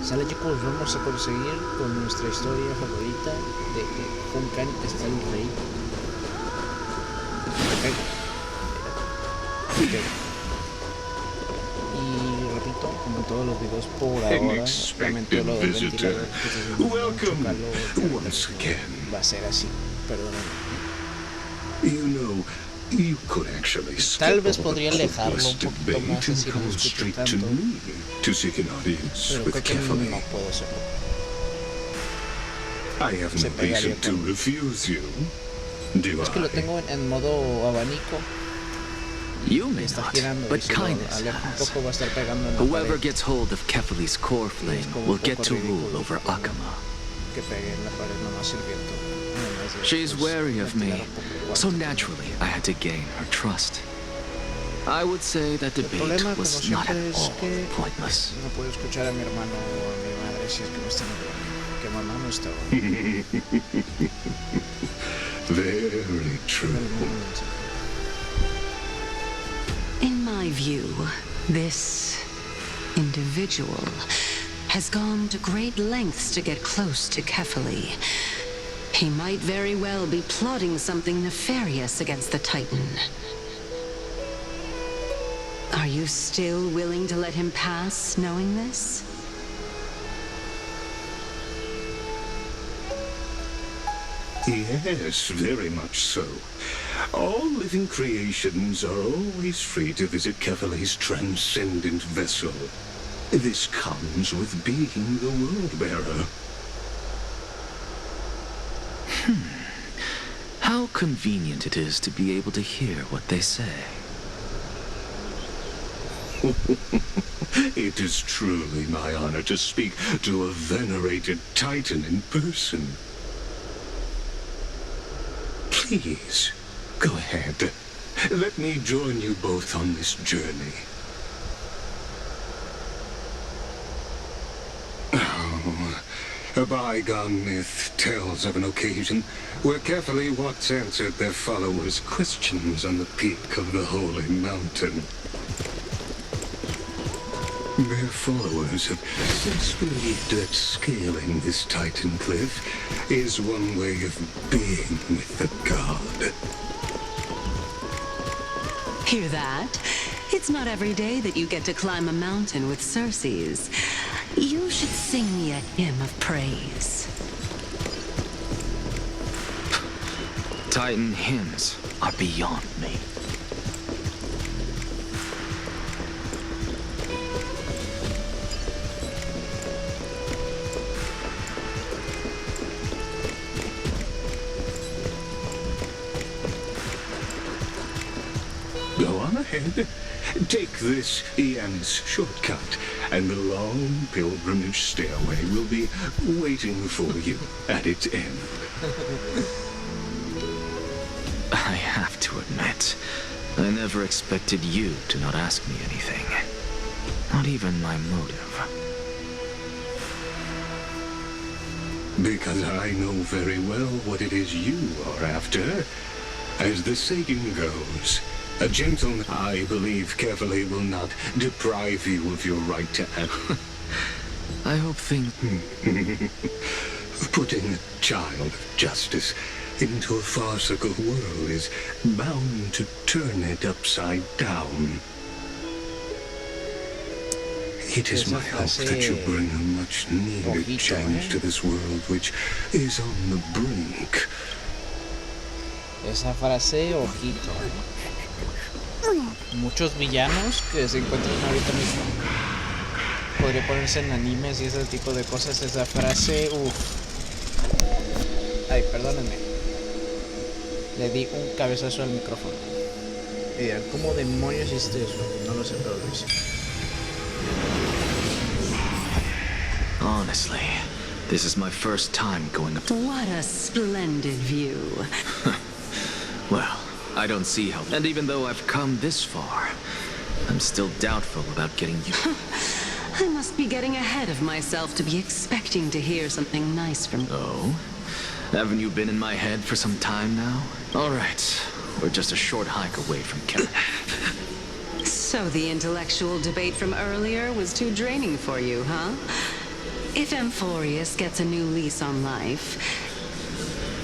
Sale, chicos, vamos a conseguir con nuestra historia favorita de que honkai está el rey. Y repito, como en todos los videos por ahora, lamento lo del ventilador, que está haciendo mucho calor, va a ser así, perdóname. Tal vez podría alejarlo un poquito más así no me escucho tanto, pero creo que no puedo hacerlo. Se pegaría con... Es que lo tengo en modo abanico. You may not, but kindness has. Whoever gets hold of Kefali's core flame will get to rule over Akama. She's wary of me, so naturally I had to gain her trust. I would say that debate was not at all pointless. No puedo escuchar a mi hermano o a mi madre si es que me están hablando. Que mamá no estaba. Very true. In my view, this individual has gone to great lengths to get close to Kefali. He might very well be plotting something nefarious against the Titan. Are you still willing to let him pass, knowing this? Yes, very much so. All living creations are always free to visit Kefali's transcendent vessel. This comes with being the world-bearer. How convenient it is to be able to hear what they say. It is truly my honor to speak to a venerated Titan in person. Please, go ahead. Let me join you both on this journey. Oh, a bygone myth tells of an occasion where Kefali once answered their followers' questions on the peak of the holy mountain. Their followers have since believed that scaling this Titan cliff is one way of being with the god. Hear that? It's not every day that you get to climb a mountain with Circes. You should sing me a hymn of praise. Titan hymns are beyond me. Go on ahead. Take this Ian's shortcut, and the long pilgrimage stairway will be waiting for you at its end. I have to admit, I never expected you to not ask me anything. Not even my motive. Because I know very well what it is you are after. As the saying goes, a gentleman, I believe Kefali will not deprive you of your right to act. I hope things... Putting a child of justice into a farcical world is bound to turn it upside down. It is my hope that you bring a much-needed change to this world which is on the brink. Esa frase, ojito, muchos villanos que se encuentran ahorita mismo. Podría ponerse en animes y ese tipo de cosas. Esa frase, Ay, perdónenme. Le di un cabezazo al micrófono. Y dirán, ¿cómo demonios hiciste eso? No lo sé, pero lo hice. Honestly, this is my first time going up to... What a splendid view. Well, I don't see how... And even though I've come this far, I'm still doubtful about getting you... I must be getting ahead of myself to be expecting to hear something nice from... Oh? Haven't you been in my head for some time now? All right, we're just a short hike away from Kefali. So the intellectual debate from earlier was too draining for you, huh? If Amphorius gets a new lease on life,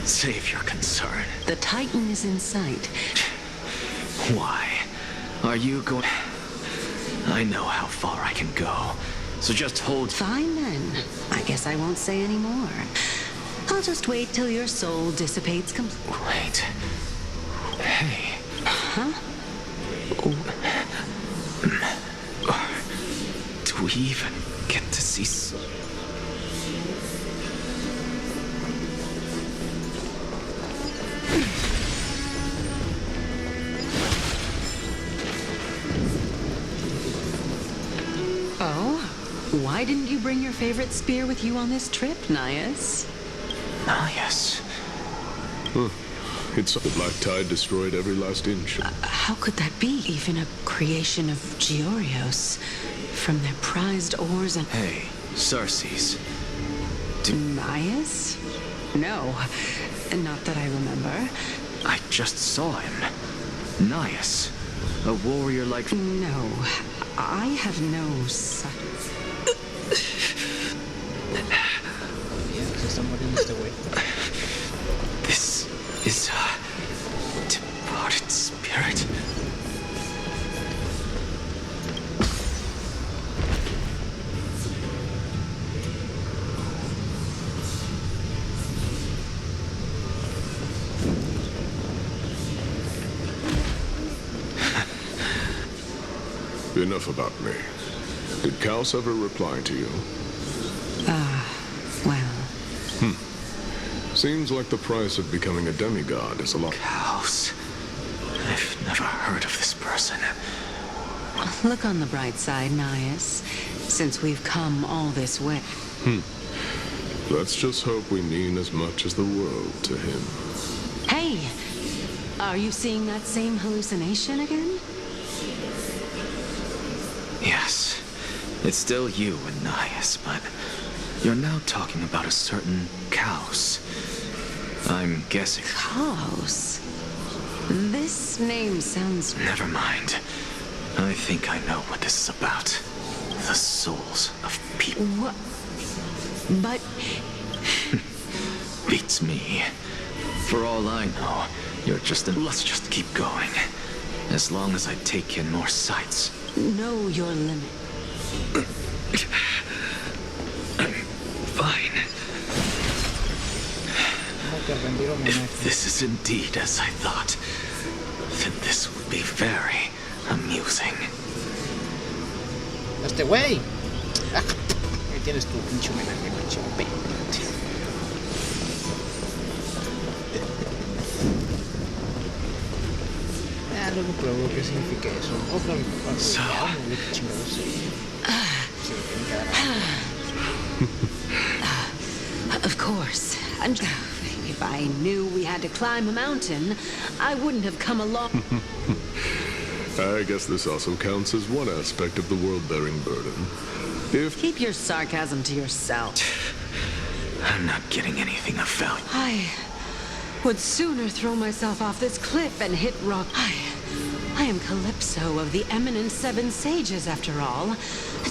Save your concern. the Titan is in sight. Why? Are you going... I know how far I can go. So just hold... Fine then. I guess I won't say any more. I'll just wait till your soul dissipates completely. Wait. Hey. Huh? Do we even get to see... Oh? Why didn't you bring your favorite spear with you on this trip, Nias? Yes. It's the black tide destroyed every last inch. How could that be? Even a creation of Georios. From their prized ores and... Hey, Cersei's. Nias? No. Not that I remember. I just saw him. Nias. A warrior like... No. I have no such... Se está muriendo este güey. This is a departed spirit. Enough about me. Did Kaus ever reply to you? Well... Seems like the price of becoming a demigod is a lot. House. I've never heard of this person. Look on the bright side, Nias. Since we've come all this way. Let's just hope we mean as much as the world to him. Hey! Are you seeing that same hallucination again? Yes. It's still you and Nias, but you're now talking about a certain Kaus. I'm guessing. Chaos. This name sounds... Never mind. I think I know what this is about. The souls of people. What? But... Beats me. For all I know, you're just an... Let's just keep going. As long as I take in more sights. know your limit. Fine. If this is indeed as I thought, then this would be very amusing. Este güey. Ahí tienes tu pinche homenaje, pinche pe. Luego pruebo qué significa eso. Otra So, of course. And if I knew we had to climb a mountain, I wouldn't have come along. I guess this also counts as one aspect of the world-bearing burden. If... Keep your sarcasm to yourself. I'm not getting anything of value. I would sooner throw myself off this cliff and hit rock. I am Calypso of the eminent Seven Sages, after all.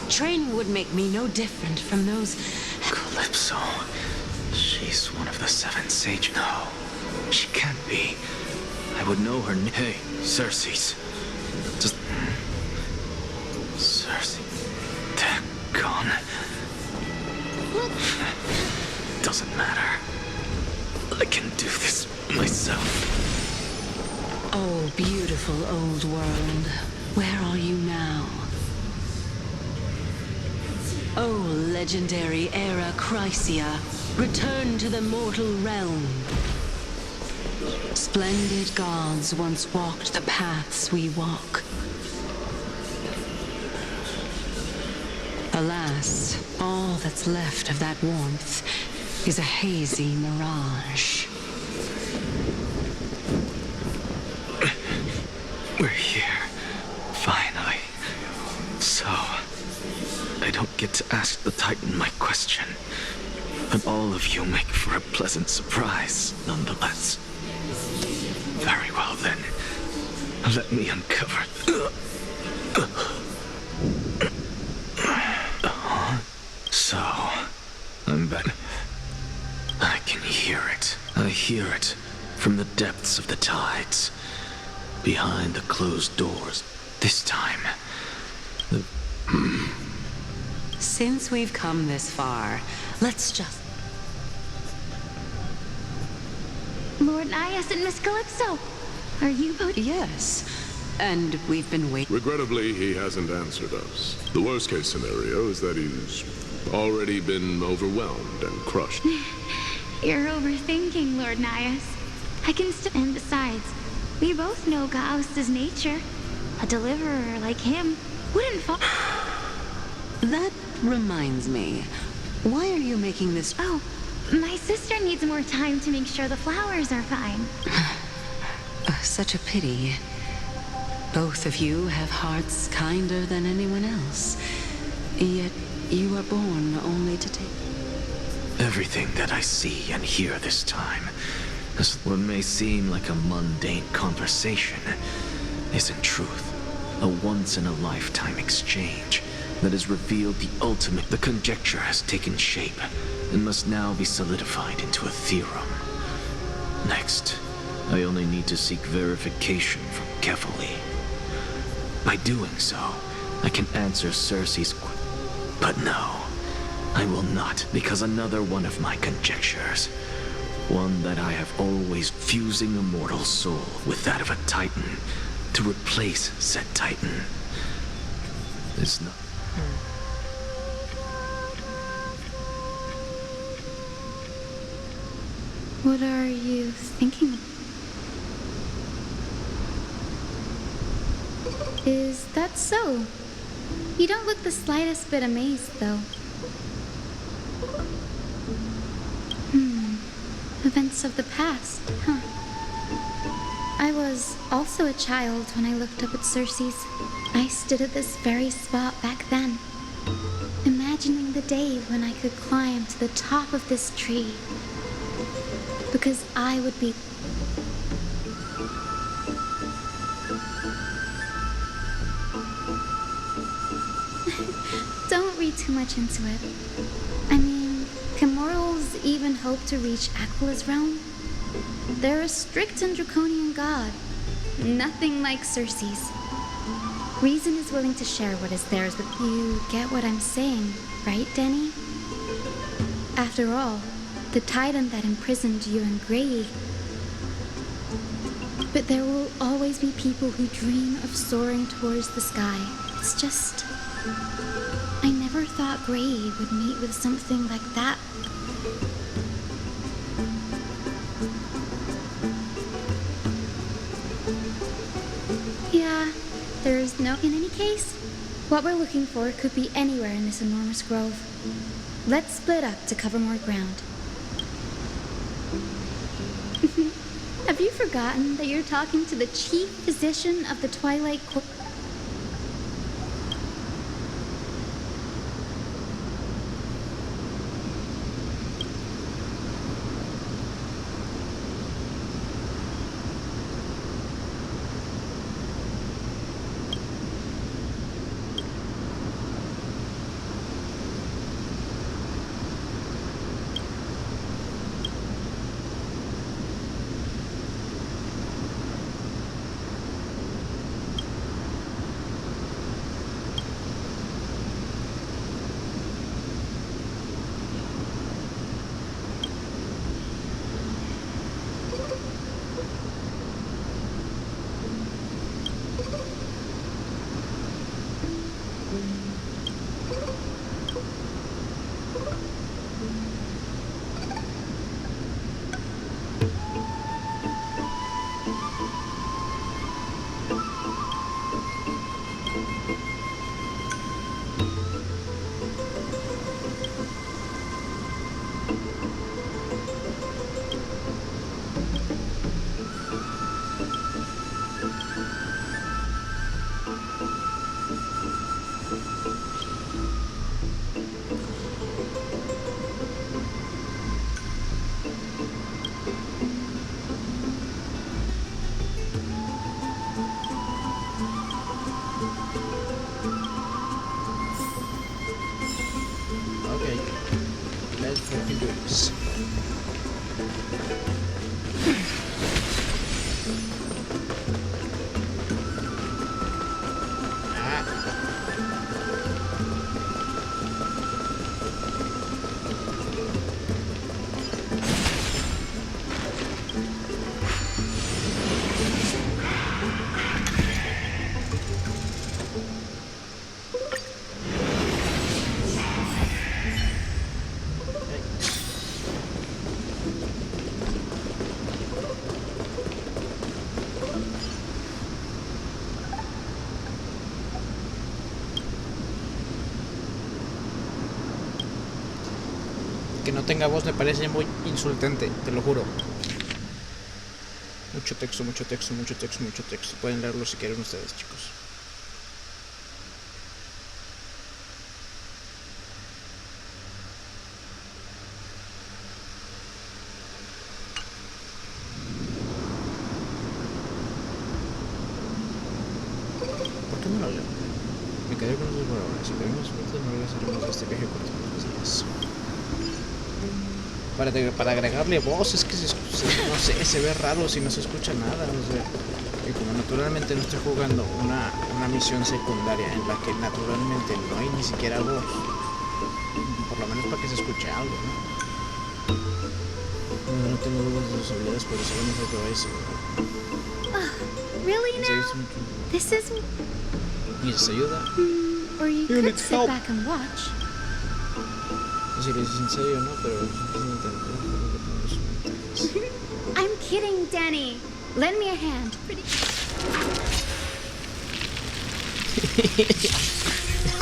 Training would make me no different from those... Calypso. She's one of the Seven Sages. No, she can't be. I would know her name. Hey, Cersei's. Just... Cersei. They're gone. Doesn't matter. I can do this myself. Oh, beautiful old world. Where are you now? Oh, legendary era Chrysia. Return to the mortal realm. Splendid gods once walked the paths we walk. Alas, all that's left of that warmth is a hazy mirage. We're here. Finally. So, I don't get to ask the Titan my question. But all of you make for a pleasant surprise, nonetheless. Very well then. Let me uncover... So, I'm back. I can hear it. I hear it from the depths of the tides. Behind the closed doors. This time, Since we've come this far, let's just... Lord Nias and Miss Calypso, are you both? Yes, and we've been waiting. Regrettably, he hasn't answered us. The worst case scenario is that he's already been overwhelmed and crushed. You're overthinking, Lord Nias. I can still... And besides, we both know Gauss's nature. A deliverer like him wouldn't fall... That reminds me. Why are you making this... Oh, my sister needs more time to make sure the flowers are fine. Such a pity. Both of you have hearts kinder than anyone else. Yet you are born only to take... everything that I see and hear this time, is what may seem like a mundane conversation, is in truth a once-in-a-lifetime exchange that has revealed the ultimate. The conjecture has taken shape and must now be solidified into a theorem. Next, I only need to seek verification from Kefali. By doing so, I can answer Cersei's but no, I will not, because another one of my conjectures, one that I have always fusing a mortal soul with that of a Titan to replace said Titan, is not... What are you thinking? Is that so? You don't look the slightest bit amazed, though. Events of the past, huh? I was also a child when I looked up at Cersei's. I stood at this very spot back then, imagining the day when I could climb to the top of this tree. Because I would be... Don't read too much into it. I mean, can mortals even hope to reach Aquila's realm? They're a strict and draconian god. Nothing like Cersei's. Reason is willing to share what is theirs, but you get what I'm saying, right, Denny? After all, the titan that imprisoned you and Grey. But there will always be people who dream of soaring towards the sky. It's just... I never thought Grey would meet with something like that. Yeah, there's no... In any case, what we're looking for could be anywhere in this enormous grove. Let's split up to cover more ground. Have you forgotten that you're talking to the chief physician of the Twilight Court? fucking do this. Que no tenga voz me parece muy insultante, te lo juro. Mucho texto, mucho texto, mucho texto, mucho texto. Pueden leerlo si quieren ustedes, chicos. ¿Por qué no lo leo? Me quedé con eso por ahora. Si tenemos suerte, no regresaremos a este viaje corto de los días. Para agregarle voz, es que no sé, se ve raro si no se escucha nada. O sea, y como naturalmente no estoy jugando una misión secundaria en la que naturalmente no hay ni siquiera voz, por lo menos para que se escuche algo, ¿no? No tengo dudas de sus habilidades, pero solo mejor que vaya. Really now? This is... ¿Necesitas ayuda? Or you could sit back and watch. Si lo dices en serio, ¿no? Pero... I'm kidding, Danny. Lend me a hand.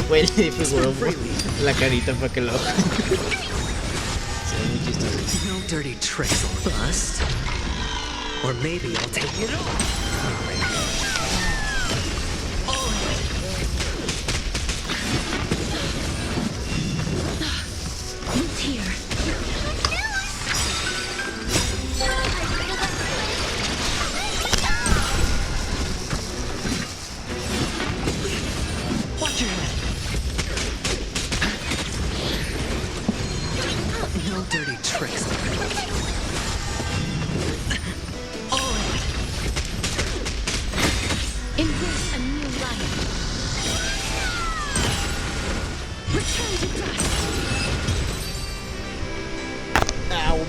Güey, le figuró la carita para que lo... Se ve muy chistoso. No dirty tricks will bust. Or maybe I'll take it off.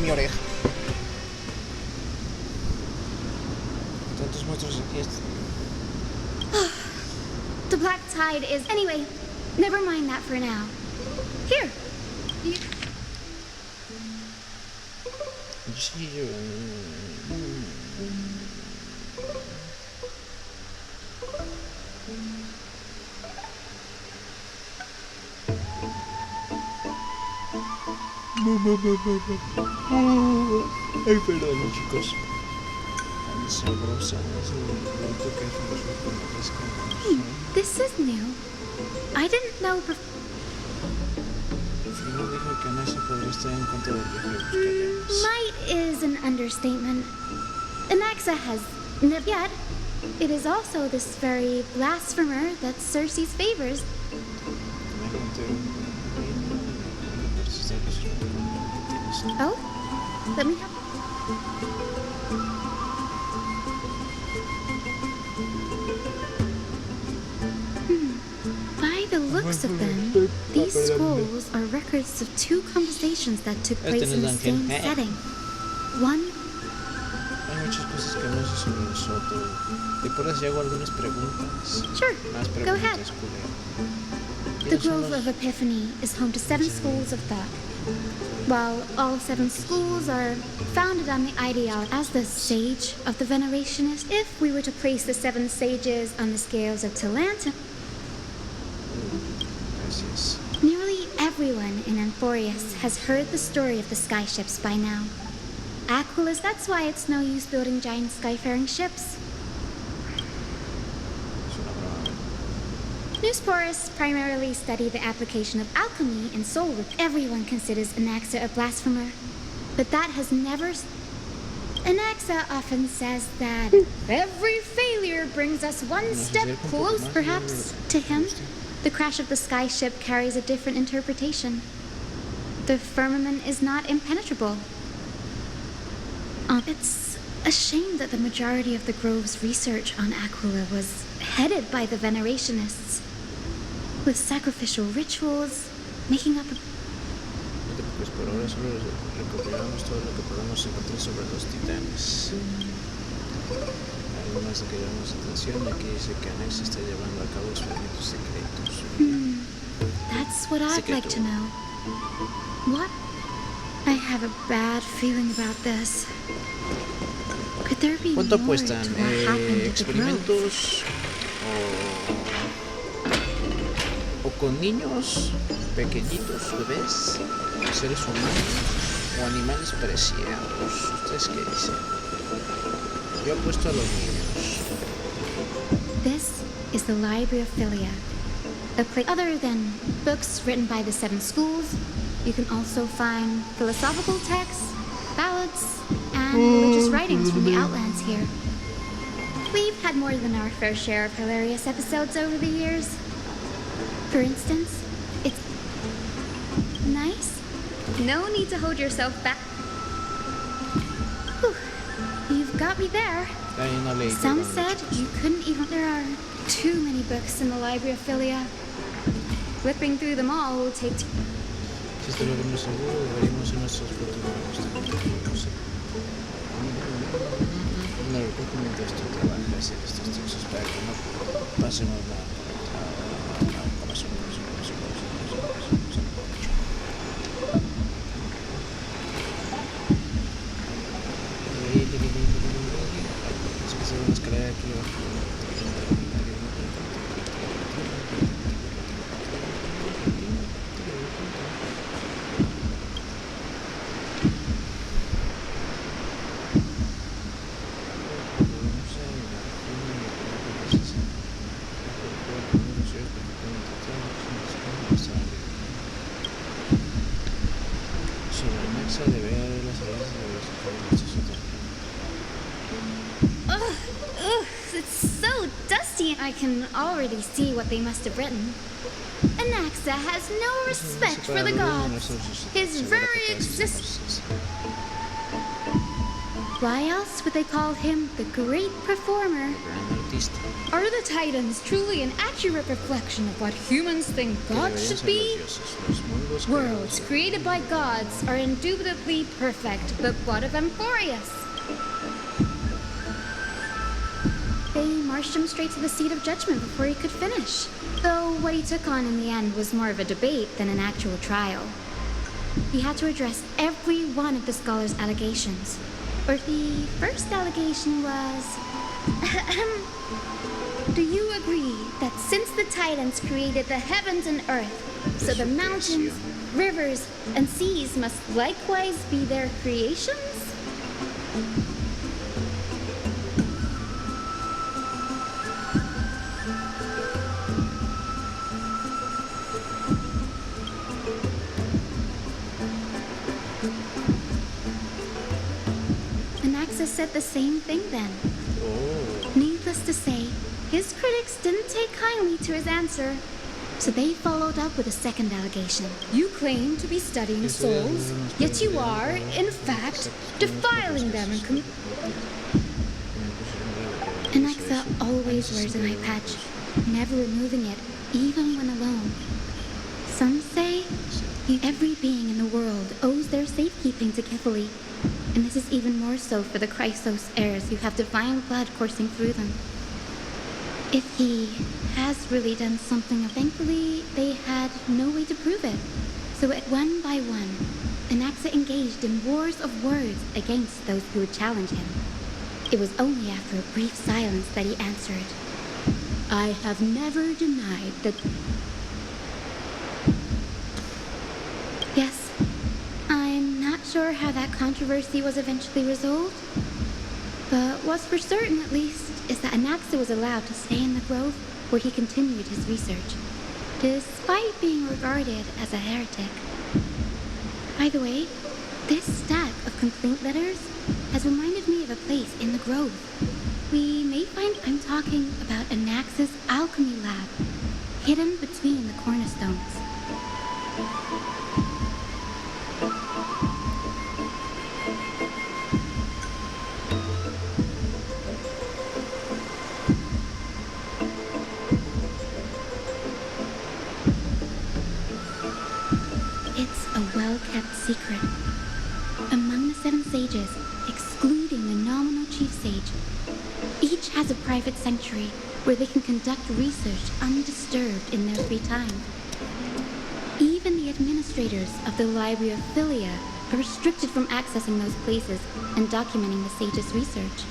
Mi oreja. Tantos monstruos aquí. The black tide is... Anyway, never mind that for now. Here. Ay, perdón, chicos. Sabrosa, es el producto que es This is new. I didn't know before. Fino dijo que no se podría estar en contra del viaje. Might is an understatement. Anaxa has never yet. It is also this very blasphemer that Cersei's favors. Oh? Let me help. By the looks of them, these scrolls are records of two conversations that took place in the same setting. One... Hay muchas cosas que no sé sobre nosotros. ¿Te acuerdas si hago algunas preguntas? Sure, Más go ahead. Culero. The Grove of Epiphany is home to 7 schools of thought. While all 7 schools are founded on the ideology as the sage of the venerationist, if we were to place the 7 sages on the scales of Talanta, nearly everyone in Amphorius has heard the story of the skyships by now. Aquilus, that's why it's no use building giant skyfaring ships. Newsporus primarily study the application of alchemy and soul rip. Everyone considers Anaxa a blasphemer, but that has never... Anaxa often says that every failure brings us one step close, perhaps, to him. The crash of the skyship carries a different interpretation. The firmament is not impenetrable. It's a shame that the majority of the Grove's research on Aquila was headed by the Venerationists, with sacrificial rituals making up a... Pues por ahora solo recopilamos todo lo que podemos encontrar sobre los titanes. Algo más de que llamamos atención, aquí dice que Anax está llevando a cabo experimentos secretos. That's what I'd like to know. What? I have a bad feeling about this. Could there be more ¿Cuánto to apuestan? what happened at the Grove? ¿Experimentos o con niños pequeñitos, bebés, seres humanos o animales preciados? ¿Ustedes qué dicen? Yo apuesto a los niños. This is the Library of Philia, a place other than books written by the 7 schools. You can also find philosophical texts, ballads, and religious writings from the Outlands here. We've had more than our fair share of hilarious episodes over the years. For instance, it's nice. No need to hold yourself back. Whew. You've got me there. Ay, no leí Some todo, said chicos. you couldn't even... There are too many books in the Library of Philia. Flipping through them all will take... Si esto lo vemos seguro, deberíamos en nuestros futuros. No sé. No recuerdo mientras tú trabajas en estos textos para que no pasemos nada. Es que se ve una escalera aquí abajo. Ugh, it's so dusty. I can already see what they must have written. Anaxa has no respect for the gods. His very existence. Why else would they call him the great performer? Are the Titans truly an accurate reflection of what humans think gods should be? Worlds created by gods are indubitably perfect, but what of Emphorius? They marched him straight to the seat of judgment before he could finish. Though what he took on in the end was more of a debate than an actual trial. He had to address every one of the scholar's allegations. Or the first allegation was... Do you agree that since the Titans created the heavens and earth, so the mountains, rivers, and seas must likewise be their creations? Anaxis said the same thing then. Needless to say, his critics didn't take kindly to his answer, so they followed up with a second allegation. You claim to be studying souls, yet you are, in fact, defiling them and Anaxa always wears an eye patch, never removing it, even when alone. Some say every being in the world owes their safekeeping to Kifili, and this is even more so for the Chrysos heirs who have divine blood coursing through them. If he has really done something, thankfully they had no way to prove it. So one by one, Anaxa engaged in wars of words against those who would challenge him. It was only after a brief silence that he answered, I have never denied that... Yes, I'm not sure how that controversy was eventually resolved, but what's for certain, at least, is that Anaxa was allowed to stay in the grove where he continued his research, despite being regarded as a heretic. By the way, this stack of complaint letters has reminded me of a place in the grove. We may find I'm talking about Anaxa's alchemy lab, hidden between the cornerstones. it's a well-kept secret. Among the 7 sages, excluding the nominal chief sage, each has a private sanctuary where they can conduct research undisturbed in their free time. Even the administrators of the Library of Philia are restricted from accessing those places and documenting the sage's research.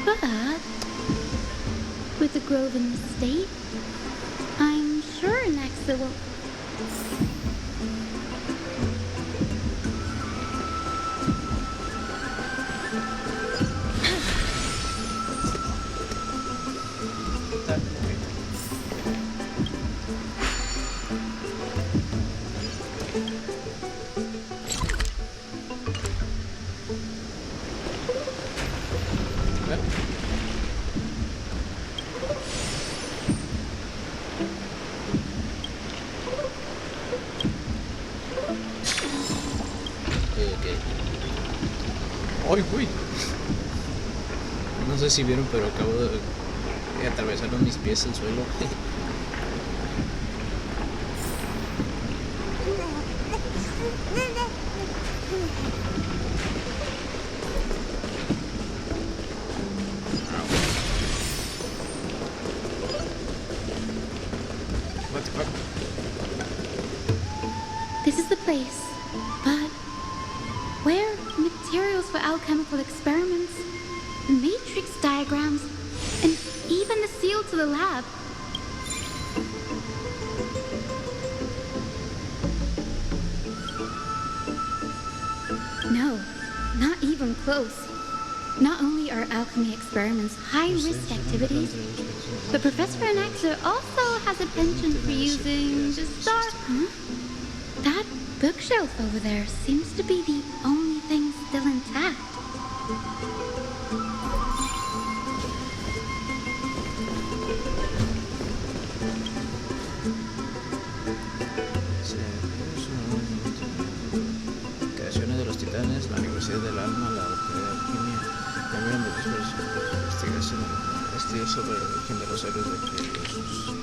But with the grove in the state, I'm sure Naxa will... ¡Ay, güey! No sé si vieron, pero acabo de atravesar mis pies el suelo. What the fuck? This is the place, but where materials for alchemical experiments, matrix diagrams, and even the seal to the lab. No, not even close. Not only are alchemy experiments high-risk activities, but Professor Anaxer also has a penchant for using bizarre... Huh? That bookshelf over there seems to be the only thing still intact. Creaciones de los titanes, la Universidad del Alma, la alquimia, también investigación, estudios sobre el origen de los héroes de Jesús.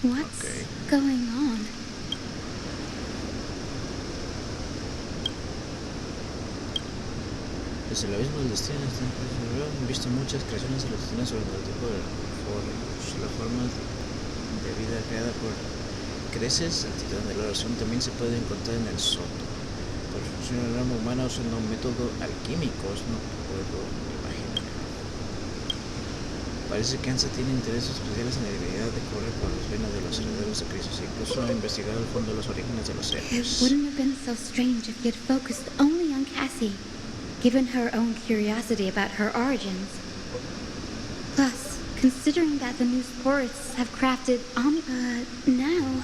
What's going on? Desde el abismo del destino han visto muchas creaciones de los destinos sobre el tipo de la forma de vida creada por creces. El titán de la oración también se puede encontrar en el soto. Por función del alma humana usando métodos alquímicos, no puedo imaginar. Parece que Ansa tiene intereses especiales en la habilidad de correr por las venas de los herederos de Cristo, incluso ha investigado el fondo de los orígenes de los It héroes. wouldn't have been so strange if he had focused only on Cassie, given her own curiosity about her origins. Plus, considering that the new sporists have crafted now,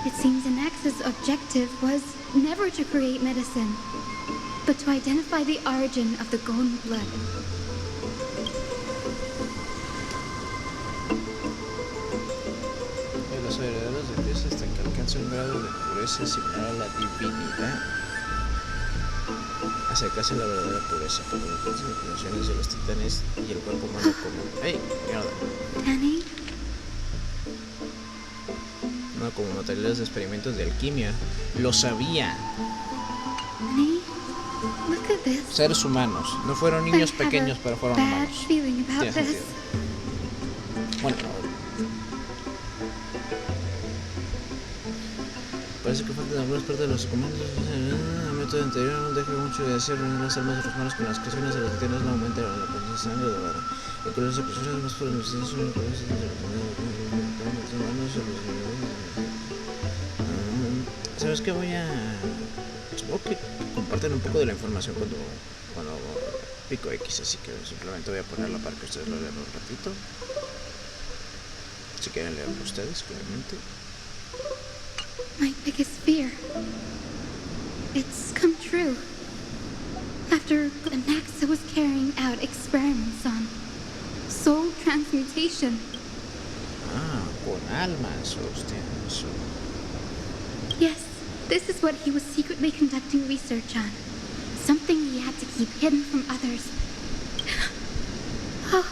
it seems Anax's objective was never to create medicine, but to identify the origin of the golden blood. Los herederos de Cristo hasta que alcanza un grado de pureza similar a la divinidad. Acercarse a la verdadera pureza, por las creaciones de los titanes y el cuerpo humano común. ¡Ey! ¡Mierda! Danny? No, como materiales de experimentos de alquimia. ¡Lo sabía! Danny? Look at this. Seres humanos. No fueron niños I have pequeños, a pero fueron bad humanos. feeling about Tiene this. sentido. Bueno, parece que faltan algunas partes de los documentos. El método anterior no deja mucho de hacer reunir las almas de los humanos con las creaciones de los titanes, no aumenta la presencia de sangre de la y con esas creaciones más por el son humanos. ¿Sabes qué? Supongo que comparten un poco de la información cuando pico X, así que simplemente voy a ponerla para que ustedes lo lean un ratito. Si quieren leerlo ustedes, claramente. My biggest fear. It's come true. After Anaxa was carrying out experiments on soul transmutation. Ah, con almas, hostia, eso. Yes, this is what he was secretly conducting research on. Something he had to keep hidden from others. Oh.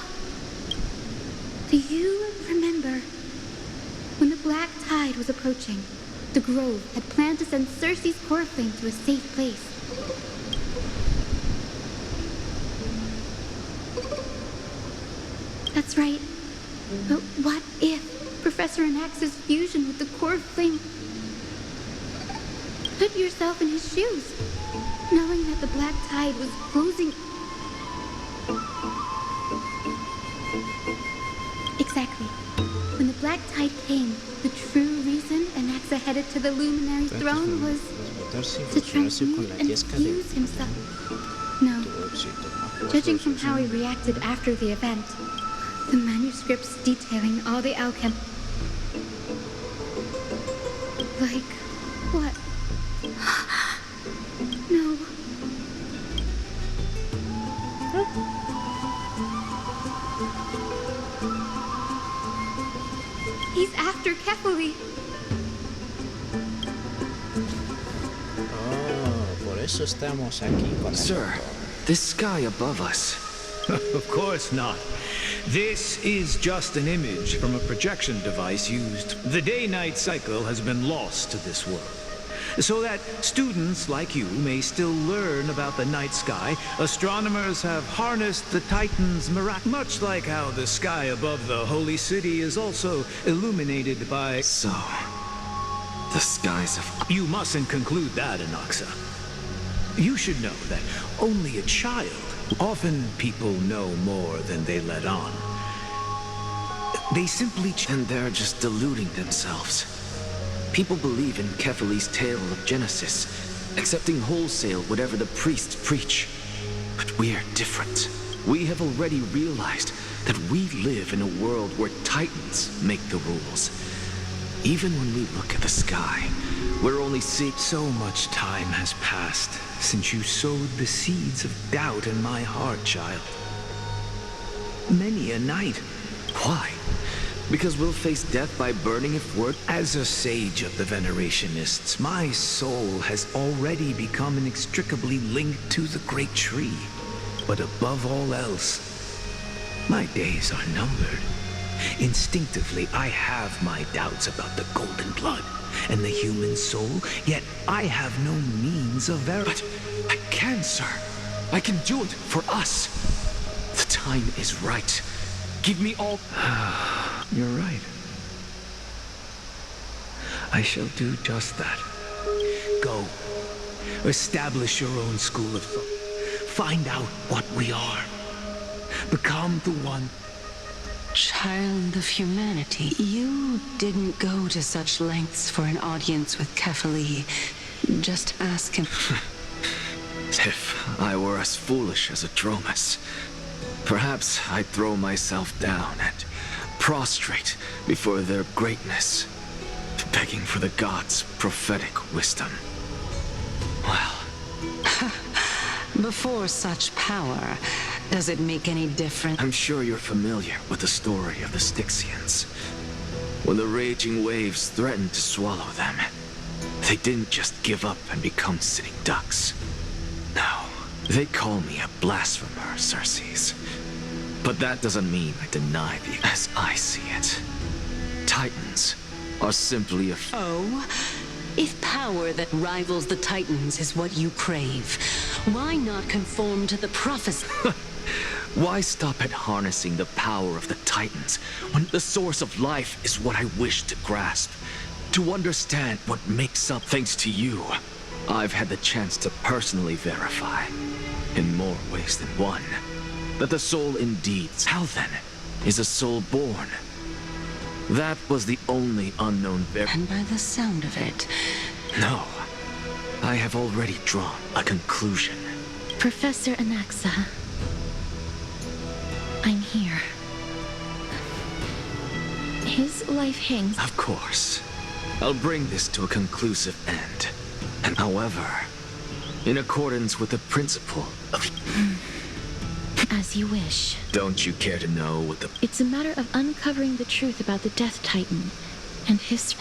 Do you remember when the black tide was approaching? The Grove had planned to send Cersei's core flame to a safe place. That's right. But what if Professor Anax's fusion with the core flame... Put yourself in his shoes, knowing that the black tide was closing... Exactly. When the black tide came, the true reason Anaxa headed to the Luminary's throne was to transmute and fuse himself. No. Judging from how he reacted after the event, the manuscripts detailing all the alchem... Like, what? No. He's after Kefali. Oh, por eso estamos aquí con el Sir, doctor. this sky above us. Of course not. This is just an image from a projection device used. The day-night cycle has been lost to this world. So that students like you may still learn about the night sky, astronomers have harnessed the Titan's miracle, much like how the sky above the holy city is also illuminated by... So, the skies of... You mustn't conclude that, Anaxa. You should know that only a child... Often people know more than they let on. They simply... And they're just deluding themselves. People believe in Kefali's tale of Genesis, accepting wholesale whatever the priests preach. But we are different. We have already realized that we live in a world where Titans make the rules. Even when we look at the sky, we're only seeing... So much time has passed since you sowed the seeds of doubt in my heart, child. Many a night. Why? Because we'll face death by burning if we're... As a sage of the Venerationists, my soul has already become inextricably linked to the great tree. But above all else, my days are numbered. Instinctively, I have my doubts about the golden blood and the human soul, yet I have no means of But I can, sir. I can do it for us. The time is right. Give me all... You're right. I shall do just that. Go. Establish your own school of thought. Find out what we are. Become the one. Child of humanity, you didn't go to such lengths for an audience with Kefali. Just ask him. If I were as foolish as Atromas, perhaps I'd throw myself down and prostrate before their greatness, begging for the gods' prophetic wisdom. Well... Before such power, does it make any difference? I'm sure you're familiar with the story of the Styxians. When the raging waves threatened to swallow them, they didn't just give up and become sitting ducks. No, they call me a blasphemer, Circes. But that doesn't mean I deny the... As I see it, Titans are simply a... Oh, if power that rivals the Titans is what you crave, why not conform to the prophecy? Why stop at harnessing the power of the Titans when the source of life is what I wish to grasp? To understand what makes up, thanks to you, I've had the chance to personally verify, in more ways than one, that the soul indeed... How then is a soul born? That was the only unknown And by the sound of it... No. I have already drawn a conclusion. Professor Anaxa, I'm here. His life hangs... Of course. I'll bring this to a conclusive end. And however, in accordance with the principle of... As you wish. Don't you care to know what the... It's a matter of uncovering the truth about the Death Titan and his...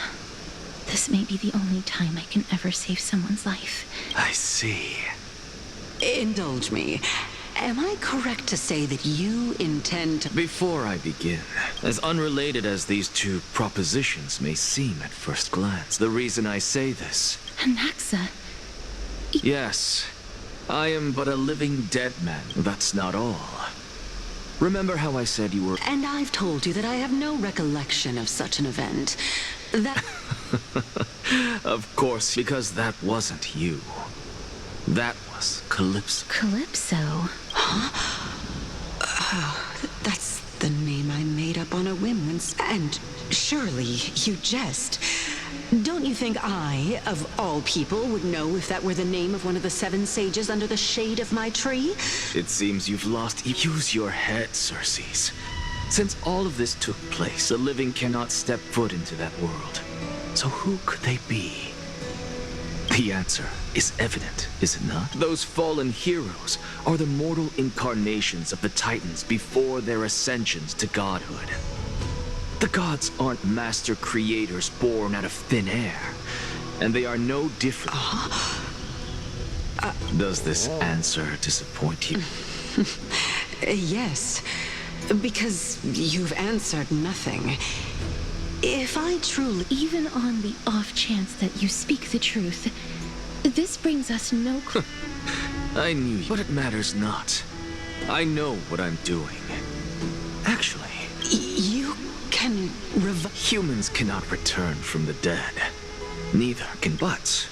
This may be the only time I can ever save someone's life. I see. Indulge me. Am I correct to say that you intend to... Before I begin, as unrelated as these two propositions may seem at first glance, the reason I say this... Anaxa? Yes, I am but a living dead man. That's not all. Remember how I said you were... And I've told you that I have no recollection of such an event. That... Of course, because that wasn't you. That was Calypso. Calypso? That's the name I made up on a whim when... And surely you jest. Don't you think I, of all people, would know if that were the name of one of the 7 sages under the shade of my tree? It seems you've lost... Use your head, Circes. Since all of this took place, the living cannot step foot into that world. So who could they be? The answer is evident, is it not? Those fallen heroes are the mortal incarnations of the Titans before their ascensions to godhood. The gods aren't master creators born out of thin air, and they are no different. Does this answer disappoint you? Yes, because you've answered nothing. If I truly... Even on the off chance that you speak the truth, this brings us no... I knew you, but it matters not. I know what I'm doing. Actually... You can Humans cannot return from the dead. Neither can but.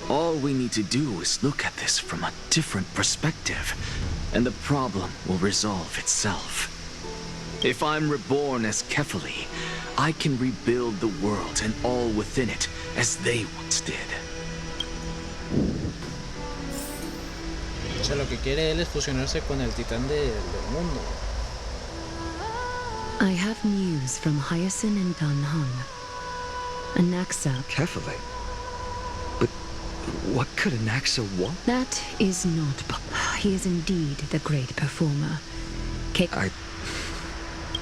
All we need to do is look at this from a different perspective, and the problem will resolve itself. If I'm reborn as Kefali, I can rebuild the world and all within it as they once did. O sea, lo que quiere él es fusionarse con el titán del mundo. I have news from Hyacinth and Danhung. Anaxa. Kefali? But what could Anaxa want? That is not... He is indeed the great performer.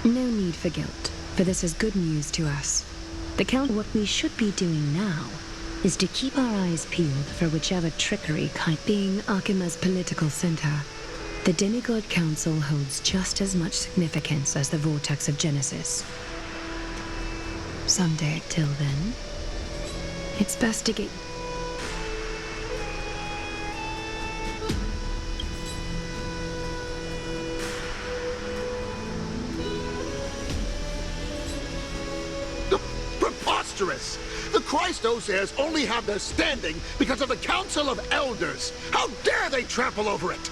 No need for guilt, for this is good news to us. What we should be doing now is to keep our eyes peeled for whichever trickery being Akima's political center. The Demigod Council holds just as much significance as the Vortex of Genesis. Someday, till then, it's best to get... Preposterous! The Christos only have their standing because of the Council of Elders. How dare they trample over it?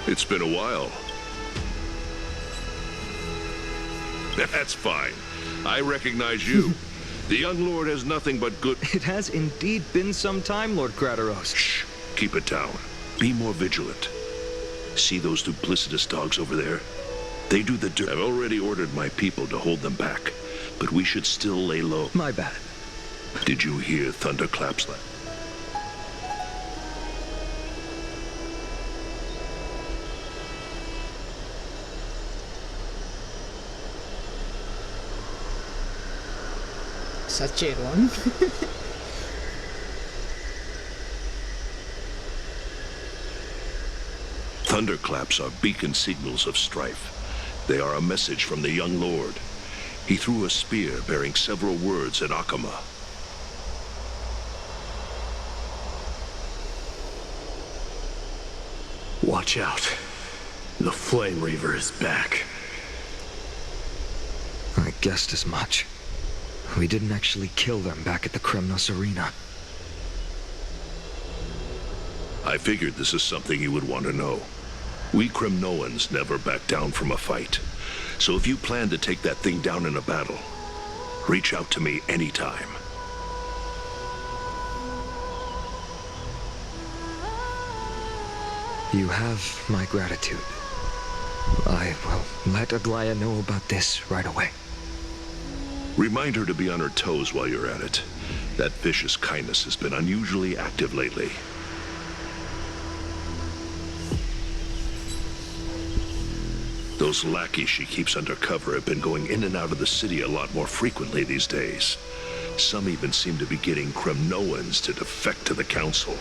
It's been a while. That's fine. I recognize you. The young lord has nothing but good... It has indeed been some time, Lord Krateros. Shh. Keep it down. Be more vigilant. See those duplicitous dogs over there? They do the dirt. I've already ordered my people to hold them back, but we should still lay low. My bad. Did you hear thunderclaps? Sacherón. Thunderclaps are beacon signals of strife. They are a message from the young lord. He threw a spear bearing several words at Akama. Watch out. The Flame Reaver is back. I guessed as much. We didn't actually kill them back at the Kremnos Arena. I figured this is something you would want to know. We Kremnoans never back down from a fight. So if you plan to take that thing down in a battle, reach out to me anytime. You have my gratitude. I will let Aglaya know about this right away. Remind her to be on her toes while you're at it. That vicious kindness has been unusually active lately. Those lackeys she keeps under cover have been going in and out of the city a lot more frequently these days. Some even seem to be getting Kremnoans to defect to the council.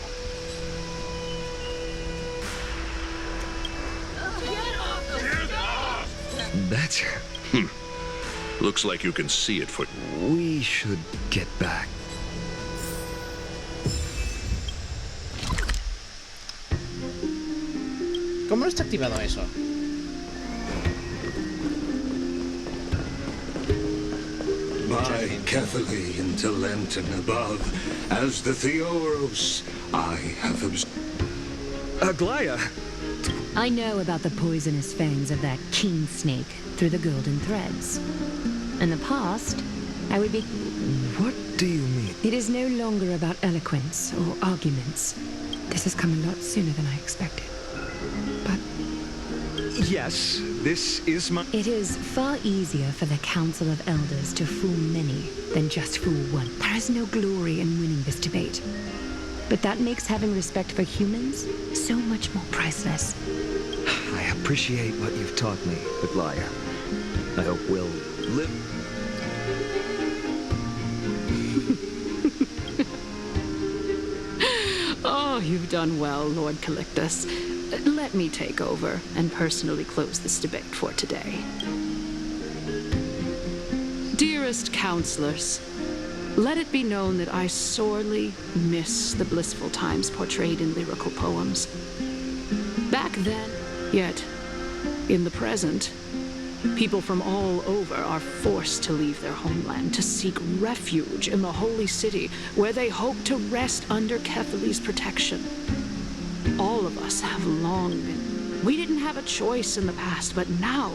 That's... Looks like you can see it for... We should get back. ¿Cómo no está activado eso? Lie carefully into lantern above. As the Theoros, I have Aglaya! I know about the poisonous fangs of that king snake through the golden threads. In the past, I would be... What do you mean? It is no longer about eloquence or arguments. This has come a lot sooner than I expected. But... Yes, this is my... It is far easier for the Council of Elders to fool many than just fool one. There is no glory in winning this debate. But that makes having respect for humans so much more priceless. I appreciate what you've taught me, Aglaya. I hope we'll live... Oh, you've done well, Lord Calictus. Let me take over and personally close this debate for today. Dearest counselors, let it be known that I sorely miss the blissful times portrayed in lyrical poems. Back then, yet in the present, people from all over are forced to leave their homeland to seek refuge in the holy city where they hope to rest under Kefali's protection. All of us have long been. We didn't have a choice in the past, but now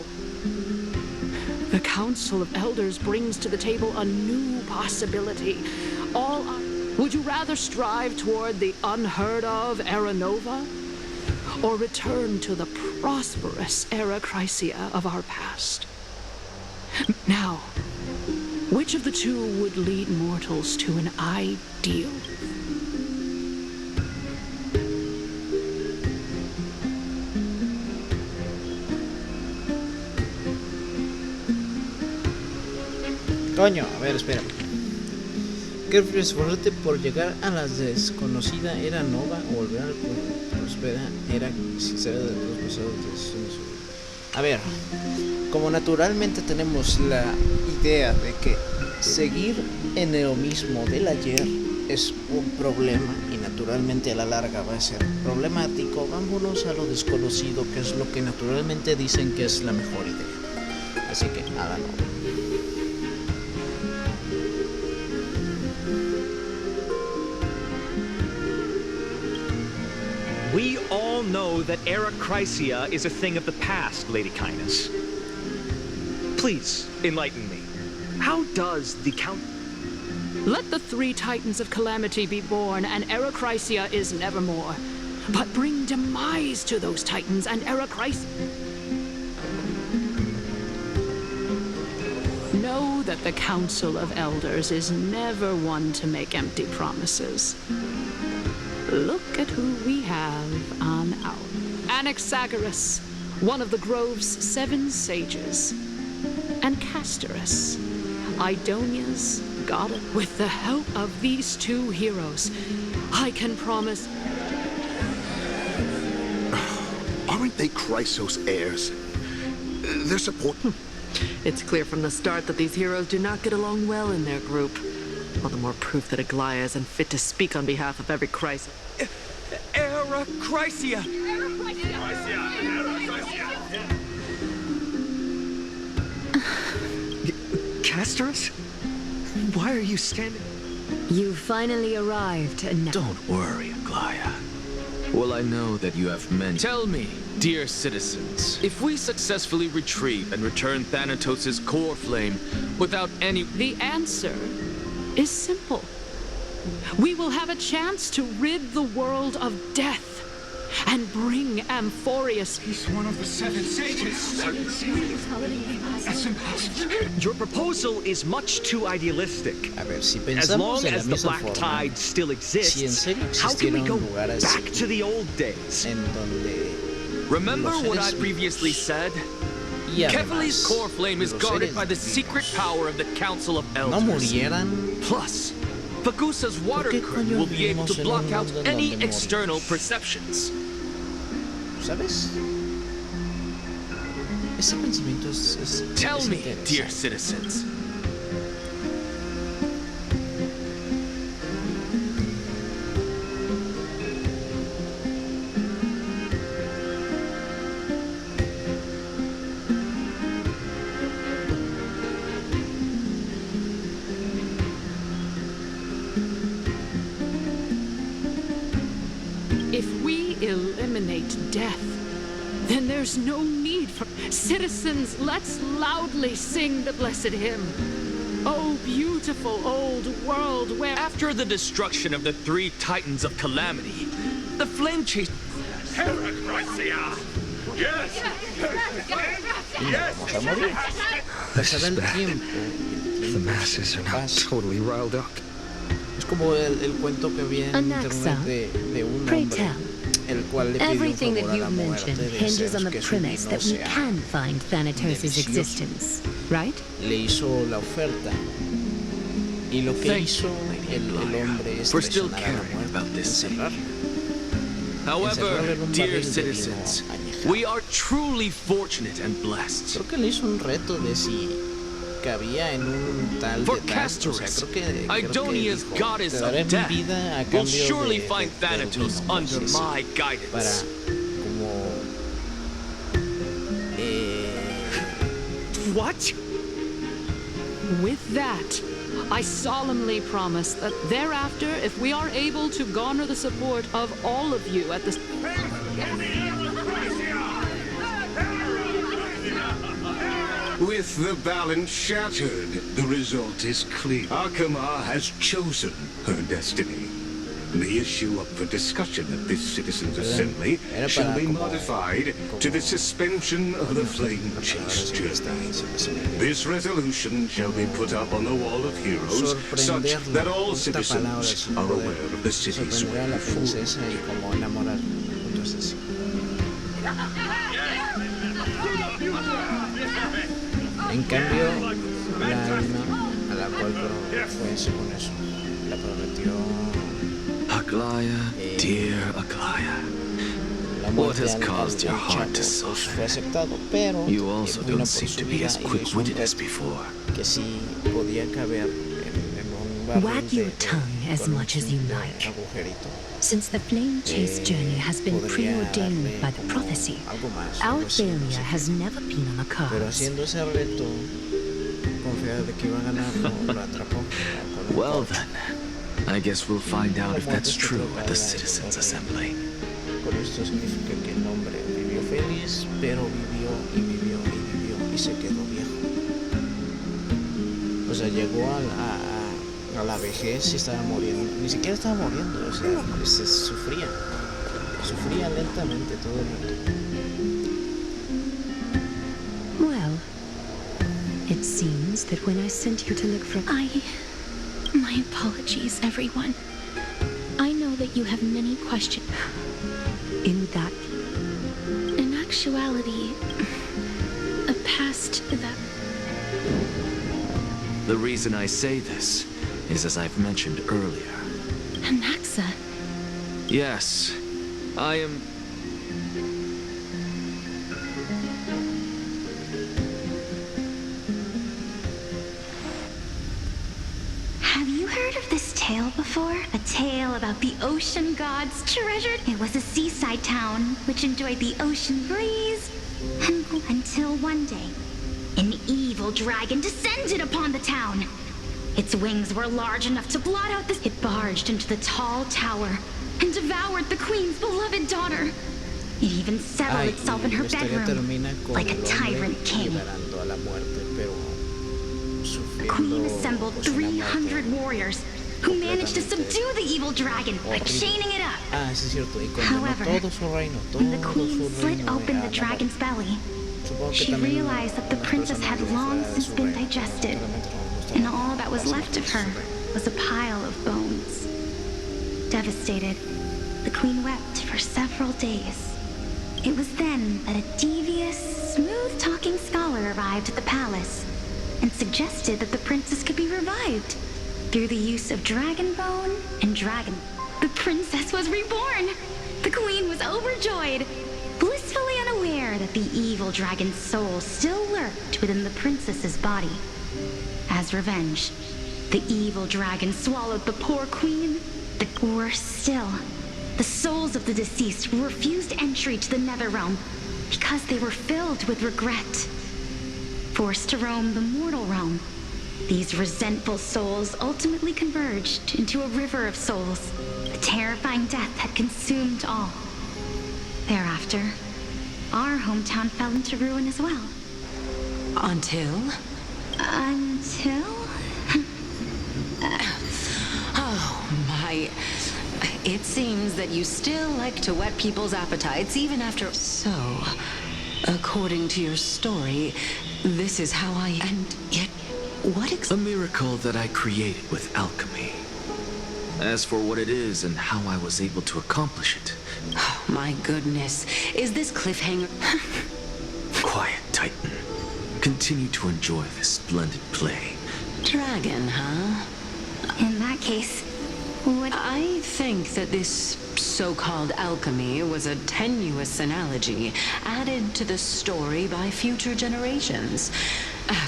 the Council of Elders brings to the table a new possibility. Would you rather strive toward the unheard of Era Nova, or return to the prosperous Era Chrysia of our past? Now, which of the two would lead mortals to an ideal? Coño, a ver, espera. ¿Qué prefieres, esforzarte por llegar a la desconocida era nova o volver a la próspera era sincera de los pasados decisiones? A ver, como naturalmente tenemos la idea de que seguir en lo mismo del ayer es un problema y naturalmente a la larga va a ser problemático, vámonos a lo desconocido, que es lo que naturalmente dicen que es la mejor idea. Así que a la nova. We all know that Era Chrysia is a thing of the past, Lady Kindness. Please, enlighten me. How does the Count... Let the three Titans of Calamity be born, and Era Chrysia is nevermore. But bring demise to those Titans, and Era Chrysia... Know that the Council of Elders is never one to make empty promises. Look at who we have on our... Anaxagoras, one of the Grove's 7 sages. And Castorus, Idonia's goddess. With the help of these 2 heroes, I can promise... Aren't they Chrysos heirs? They're supporting... It's clear from the start that these heroes do not get along well in their group. All the more proof that Aglaya is unfit to speak on behalf of every Chrysos. Era Chrysia! Castorus? Why are you standing? You finally arrived, and now... Don't worry, Aglaya. Well, I know that you have many... Tell me, dear citizens, if we successfully retrieve and return Thanatos' core flame without any... The answer is simple. We will have a chance to rid the world of death and bring Amphorius. He's one of the 7 sages. That's impossible. Your proposal is much too idealistic. A ver, si As pensamos long de la as the misma Black forma, Tide still si en exists, serio how can we existiera go un lugar así, back to the old days? en donde Remember los what I seres previously vivos said? y Kefali's además core flame is los guarded seres by the vivos secret power of the Council of no Elders. murieran. Plus, Pagusa's water qué curtain coño will be able to vivimos en block un out mundo en any donde external morimos? perceptions. ¿Sabes? Ese pensamiento Tell es me, interesante. dear citizens. If we eliminate death, then there's no need for citizens. Let's loudly sing the blessed hymn. Oh, beautiful old world where After the destruction of the 3 Titans of Calamity, the flame chase... Yes! Vamos a morir. This Pasará is el bad. tiempo. The masses are now totally riled up. Es como el cuento que vi en Anaxa, internet de un pray hombre, tell. el cual le pidió un Everything that favor a la you've muerte mentioned de hinges on hacer the que su premise vino that we sea can find Thanatos' delicioso. existence, right? Le hizo la oferta y lo que Thank hizo el hombre es for still traicionar a la caring muerte, about this city. encerrarlo. However, Encerrarlo en un dear barril de citizens, vino añejado. we are truly fortunate and blessed. Creo que le hizo un reto de si cabía en un tal For de tal, o sea, Castorus, creo que Idonia's dijo, goddess te of daré mi death, vida a will cambio surely de find del Thanatos vino, under sí, sí, my para guidance. como What? With that, I solemnly promise that thereafter, if we are able to garner the support of all of you at the... With the balance shattered, the result is clear. Akama has chosen her destiny. The issue up for discussion at this citizens' assembly shall be modified to the suspension of the flame chase journey. This resolution shall be put up on the wall of heroes, such that all citizens are aware of the city's sorprender a la way forward. princesa y como enamorar. Entonces, en cambio, la alma a la cual fue según eso, la prometió Aglaya, dear Aglaya, la what muerte has al caused your heart to pues, suffer? fue aceptado, pero You also vino don't por seem su to be vida as y hizo un quick-witted as reto before. que sí podía caber en un barril Wag your tongue as con un much as you simple like. agujerito. Since the flame chase journey has been podría preordained darle by the como prophecy, algo más, our algo así, no failure sé has qué. never been on the Pero cards. haciendo ese reto, confiada de que iba a ganar, lo atrapó con un Well corcho. then, I guess we'll find out if that's true at the Citizens' Assembly. Con esto significa que el hombre vivió feliz, pero vivió y vivió y vivió y se quedó viejo. O sea, llegó a la vejez y estaba muriendo. Ni siquiera estaba muriendo, o sea, sufría. Sufría lentamente todo el rato. Well, it seems that when I sent you to look for... My apologies, everyone. I know that you have many questions. In that... In actuality, a past that... The reason I say this is as I've mentioned earlier. Anaxa. Yes, I am... Have you heard of this tale before? A tale about the ocean gods treasured? It was a seaside town which enjoyed the ocean breeze until one day, an evil dragon descended upon the town. Its wings were large enough to blot out the... It barged into the tall tower and devoured the queen's beloved daughter. It even settled itself in her bedroom like a tyrant king. The queen assembled 300 warriors who managed to subdue the evil dragon by chaining it up. Ah, eso es cierto. Y condenó However, todo su reino, when the todo queen su slit reino open the a la dragon's belly, Supongo que she también realized that the unas princess personas had de long fuera de since su been reino, digested, realmente no gustaban and all that was las left of muertes de her su reino. was a pile of bones. Devastated, the queen wept for several days. It was then that a devious, smooth-talking scholar arrived at the palace and suggested that the princess could be revived through the use of dragon bone and dragon. The princess was reborn! The queen was overjoyed, blissfully unaware that the evil dragon's soul still lurked within the princess's body. As revenge, the evil dragon swallowed the poor queen. Worse still, the souls of the deceased refused entry to the Netherrealm because they were filled with regret. Forced to roam the mortal realm, these resentful souls ultimately converged into a river of souls. The terrifying death had consumed all. Thereafter, our hometown fell into ruin as well. Until? Oh, my... It seems that you still like to whet people's appetites even after... So, according to your story, this is how I... And yet, what A miracle that I created with alchemy. As for what it is and how I was able to accomplish it... Oh, my goodness. Is this cliffhanger... Quiet, Titan. Continue to enjoy this splendid play. Dragon, huh? In that case, what... I think that this so-called alchemy was a tenuous analogy added to the story by future generations.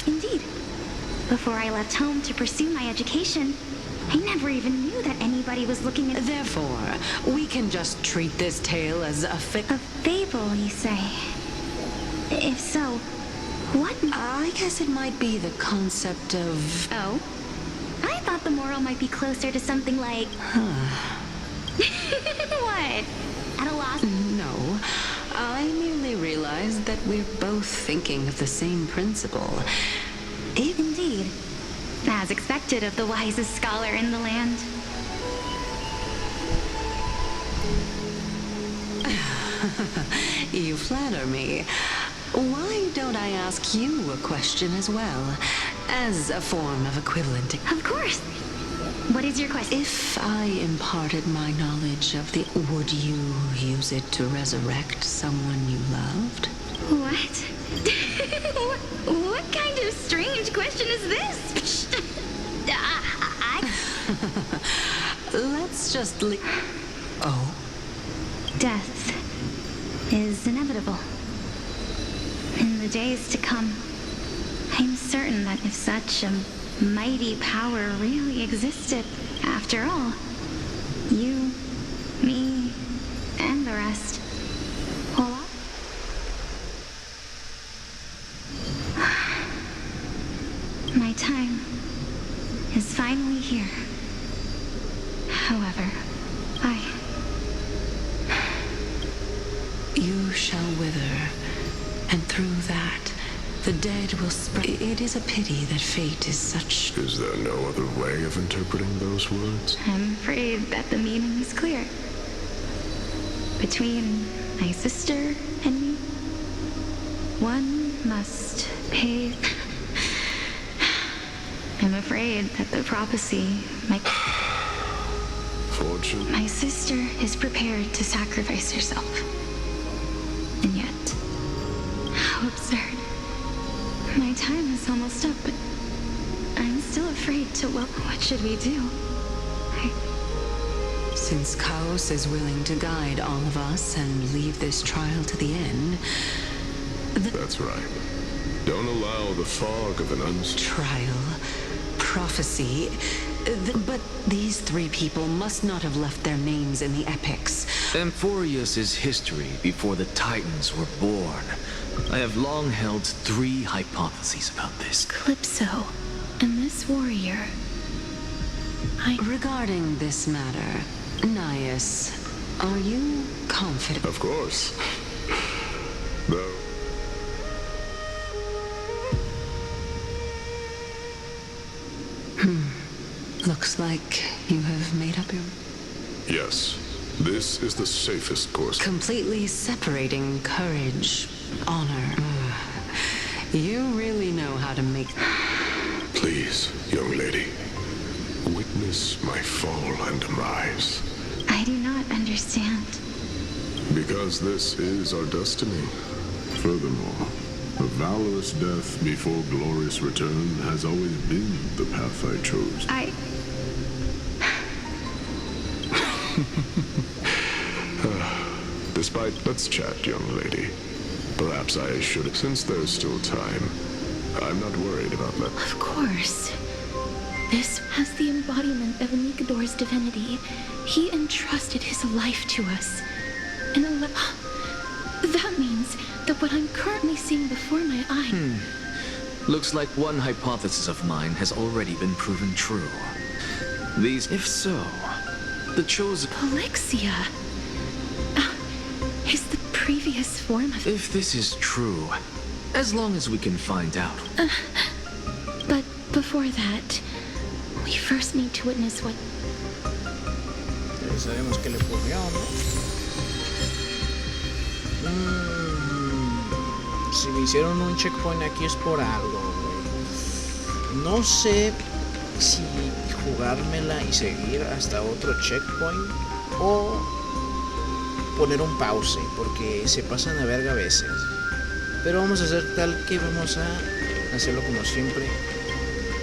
Indeed. Before I left home to pursue my education, I never even knew that anybody was looking at... Therefore, we can just treat this tale as a fable, you say? If so, what... I guess it might be the concept of... Oh? I thought the moral might be closer to something like... What? At a loss? No. I merely realized that we're both thinking of the same principle. Indeed. As expected of the wisest scholar in the land. You flatter me. Why don't I ask you a question as well, as a form of equivalent? Of course. What is your question? If I imparted my knowledge of the... Would you use it to resurrect someone you loved? What? What kind of strange question is this? Let's just Oh? Death is inevitable. In the days to come, I'm certain that if such a mighty power really existed, after all, you, me, and the rest, well, my time is finally here. However, You shall wither, and through that, the dead will spread. It is a pity that fate is such... Is there no other way of interpreting those words? I'm afraid that the meaning is clear. Between my sister and me, one must pay... I'm afraid that the prophecy might... Fortune? My sister is prepared to sacrifice herself. And yet, how absurd. My time is almost up, but I'm still afraid to... Well, what should we do? Since Chaos is willing to guide all of us and leave this trial to the end... That's right. Don't allow the fog of an Trial, prophecy... But these three people must not have left their names in the epics. Amphorius is history before the Titans were born. I have long held three hypotheses about this. Calypso and this warrior... Regarding this matter, Nias, are you confident? Of course. Though... Looks like you have made up your... Yes, this is the safest course. Completely separating courage, honor. You really know how to make... Please, young lady, witness my fall and rise. I do not understand. Because this is our destiny. Furthermore, a valorous death before glorious return has always been the path I chose. Let's chat, young lady. Perhaps I should, since there's still time. I'm not worried about that. Of course. This has the embodiment of Nikador's divinity. He entrusted his life to us. And that means that what I'm currently seeing before my eyes... Looks like one hypothesis of mine has already been proven true. If so, the chosen... Polixia is the previous form of... If this is true, as long as we can find out. But before that, we first need to witness what... Sabemos qué le ocurrió, ¿no? Si me hicieron un checkpoint aquí es por algo, güey. No sé si jugármela y seguir hasta otro checkpoint o poner un pause, porque se pasan a verga a veces. Pero vamos a hacer tal que vamos a hacerlo como siempre,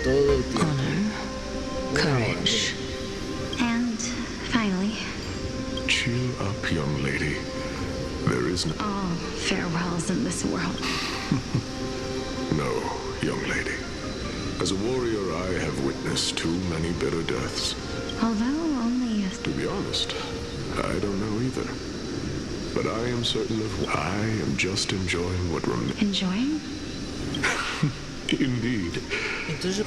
todo el tiempo. Courage. And finally... Cheer up, young lady. There is no... all farewells in this world. No, young lady. As a warrior, I have witnessed too many bitter deaths. Although only... To be honest, I don't know either. But I am certain of I am just enjoying what remains. Enjoying? Indeed.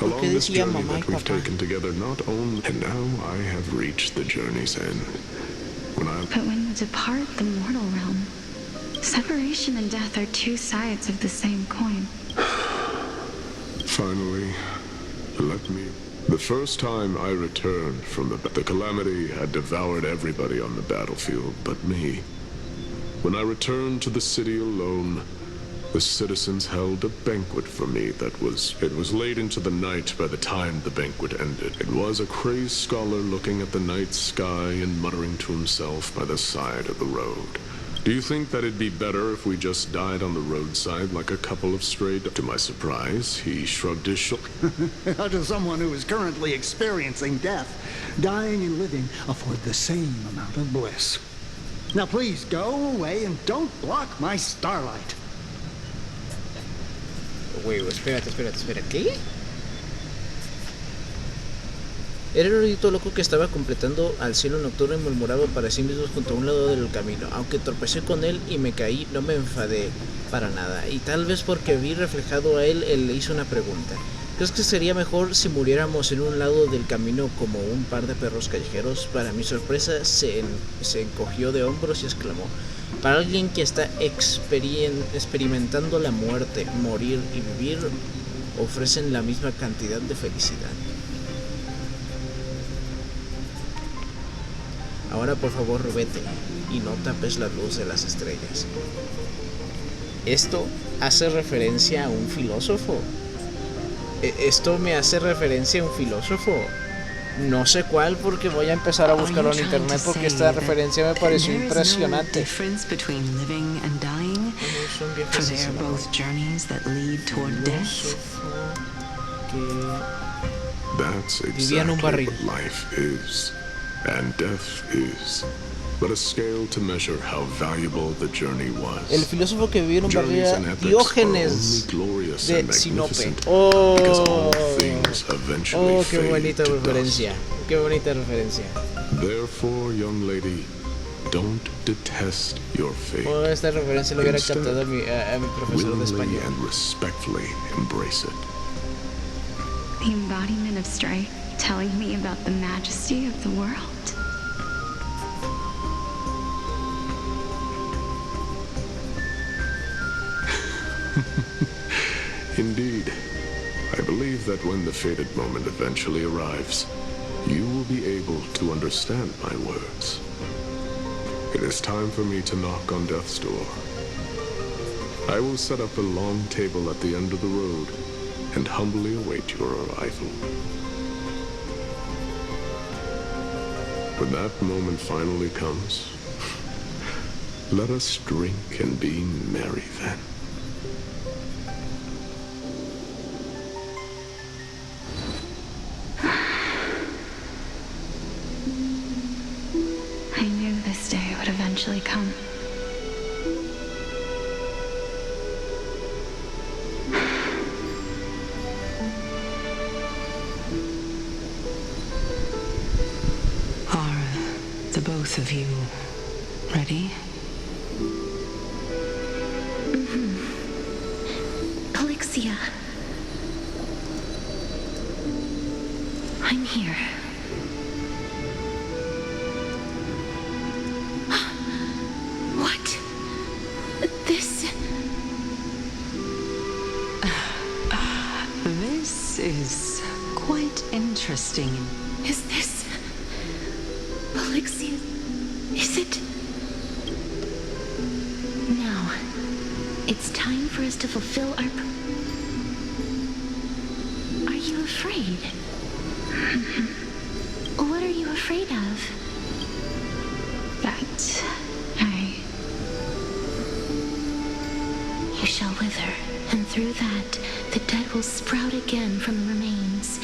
Along this journey that we've taken together, not only... And now I have reached the journey's end. But when you depart the mortal realm, separation and death are two sides of the same coin. Finally, let me... The first time I returned from the calamity had devoured everybody on the battlefield but me. When I returned to the city alone, the citizens held a banquet for me it was late into the night by the time the banquet ended. It was a crazed scholar looking at the night sky and muttering to himself by the side of the road. Do you think that it'd be better if we just died on the roadside like a couple of stray... To my surprise, he shrugged his shoulders. How does someone who is currently experiencing death, dying and living, afford the same amount of bliss? Now please, go away and don't block my starlight. Güey, espérate, ¿qué? Era el erudito loco que estaba completando al cielo nocturno y murmuraba para sí mismo junto a un lado del camino. Aunque tropecé con él y me caí, no me enfadé para nada. Y tal vez porque vi reflejado a él le hizo una pregunta. ¿Crees que sería mejor si muriéramos en un lado del camino como un par de perros callejeros? Para mi sorpresa se encogió de hombros y exclamó: para alguien que está experimentando la muerte, morir y vivir ofrecen la misma cantidad de felicidad. Ahora por favor vete y no tapes la luz de las estrellas. Esto hace referencia a un filósofo. Esto me hace referencia a un filósofo. No sé cuál, porque voy a empezar a buscarlo en internet porque esta referencia me pareció impresionante. Vivía en un barril. And death is but a scale to measure how valuable the journey was. El filósofo que vivía en un barril era Diógenes de Sinope. Oh, qué bonita referencia. Qué bonita referencia. Therefore, young lady, don't detest your fate. Oh, esta referencia lo hubiera captado a mi profesor de español. And respectfully embrace it. The embodiment of strife, telling me about the majesty of the world. Indeed. I believe that when the fated moment eventually arrives, you will be able to understand my words. It is time for me to knock on death's door. I will set up a long table at the end of the road and humbly await your arrival. When that moment finally comes, let us drink and be merry then. I knew this day would eventually come. Are the both of you ready? Polixia. I'm here. What? This... This is quite interesting. Is this... Polixia? Is it... Now, it's time for us to fulfill our... Are you afraid? What are you afraid of? That You shall wither, and through that, the dead will sprout again from the remains,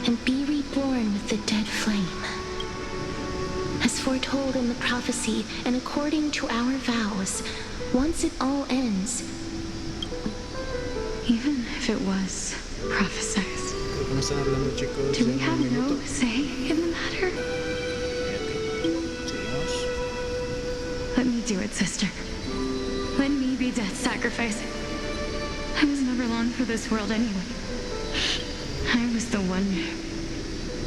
and be reborn with the dead flame. As foretold in the prophecy, and according to our vows, once it all ends, even if it was prophesied, do we have no say in the matter? let me do it, sister. Let me be death's sacrifice. I was never long for this world anyway. I was the one